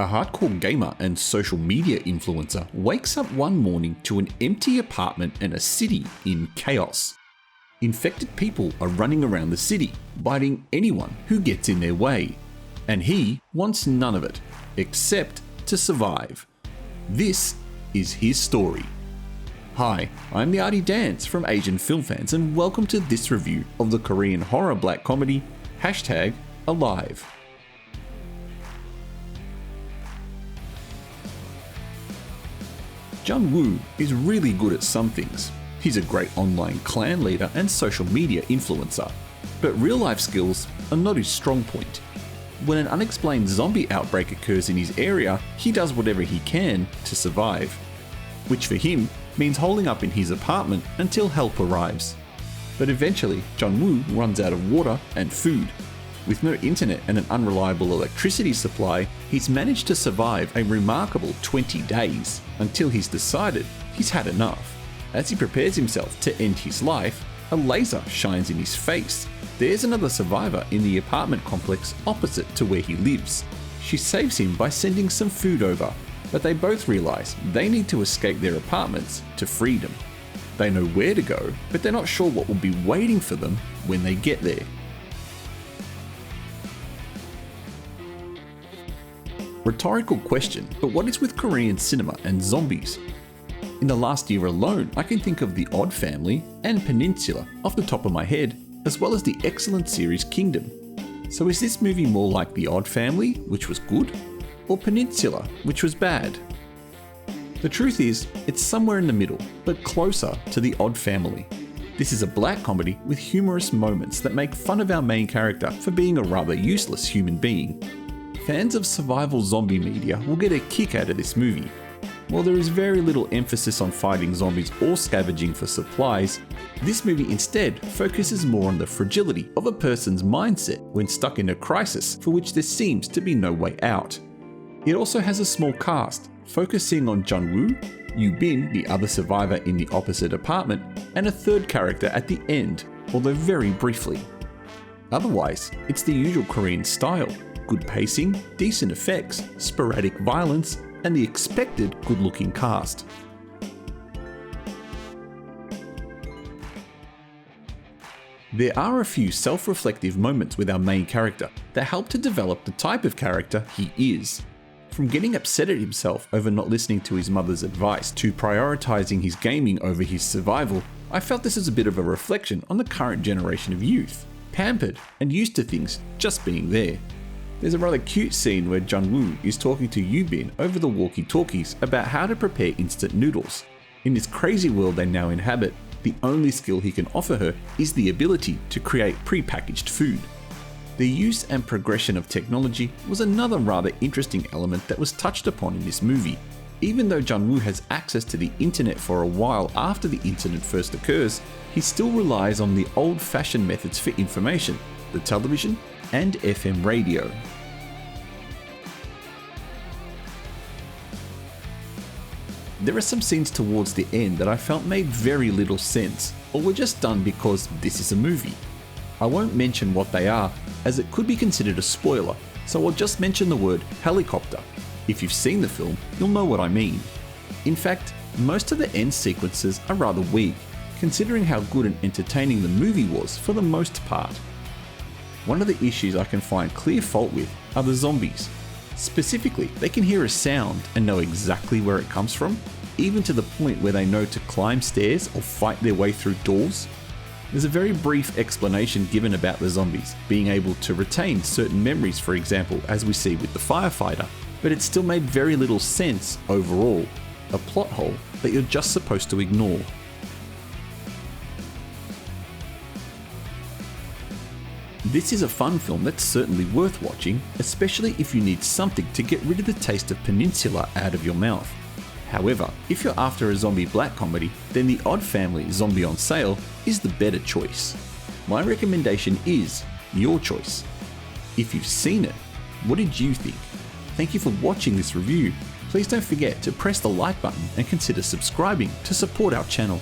A hardcore gamer and social media influencer wakes up one morning to an empty apartment and a city in chaos. Infected people are running around the city, biting anyone who gets in their way. And he wants none of it, except to survive. This is his story. Hi, I'm the Artie Dance from Asian Film Fans, and welcome to this review of the Korean horror black comedy #Alive. Jun-woo is really good at some things. He's a great online clan leader and social media influencer, but real life skills are not his strong point. When an unexplained zombie outbreak occurs in his area, he does whatever he can to survive, which for him means holding up in his apartment until help arrives. But eventually, Jun-woo runs out of water and food. With no internet and an unreliable electricity supply, he's managed to survive a remarkable 20 days, until he's decided he's had enough. As he prepares himself to end his life, a laser shines in his face. There's another survivor in the apartment complex opposite to where he lives. She saves him by sending some food over, but they both realize they need to escape their apartments to freedom. They know where to go, but they're not sure what will be waiting for them when they get there. Rhetorical question, but what is with Korean cinema and zombies? In the last year alone, I can think of The Odd Family and Peninsula off the top of my head, as well as the excellent series Kingdom. So is this movie more like The Odd Family, which was good, or Peninsula, which was bad? The truth is, it's somewhere in the middle, but closer to The Odd Family. This is a black comedy with humorous moments that make fun of our main character for being a rather useless human being. Fans of survival zombie media will get a kick out of this movie. While there is very little emphasis on fighting zombies or scavenging for supplies, this movie instead focuses more on the fragility of a person's mindset when stuck in a crisis for which there seems to be no way out. It also has a small cast, focusing on Jun-woo, Yoo-bin, the other survivor in the opposite apartment, and a third character at the end, although very briefly. Otherwise, it's the usual Korean style. Good pacing, decent effects, sporadic violence, and the expected good-looking cast. There are a few self-reflective moments with our main character that help to develop the type of character he is. From getting upset at himself over not listening to his mother's advice to prioritizing his gaming over his survival, I felt this is a bit of a reflection on the current generation of youth, pampered and used to things just being there. There's a rather cute scene where Jun-woo is talking to Yoo-bin over the walkie-talkies about how to prepare instant noodles. In this crazy world they now inhabit, the only skill he can offer her is the ability to create pre-packaged food. The use and progression of technology was another rather interesting element that was touched upon in this movie. Even though Jun-woo has access to the internet for a while after the incident first occurs, he still relies on the old-fashioned methods for information, the television and FM radio. There are some scenes towards the end that I felt made very little sense, or were just done because this is a movie. I won't mention what they are, as it could be considered a spoiler, so I'll just mention the word helicopter. If you've seen the film, you'll know what I mean. In fact, most of the end sequences are rather weak, considering how good and entertaining the movie was for the most part. One of the issues I can find clear fault with are the zombies. Specifically, they can hear a sound and know exactly where it comes from, even to the point where they know to climb stairs or fight their way through doors. There's a very brief explanation given about the zombies, being able to retain certain memories, for example, as we see with the firefighter, but it still made very little sense overall, a plot hole that you're just supposed to ignore. This is a fun film that's certainly worth watching, especially if you need something to get rid of the taste of Peninsula out of your mouth. However, if you're after a zombie black comedy, then The Odd Family Zombie on Sale is the better choice. My recommendation is your choice. If you've seen it, what did you think? Thank you for watching this review. Please don't forget to press the like button and consider subscribing to support our channel.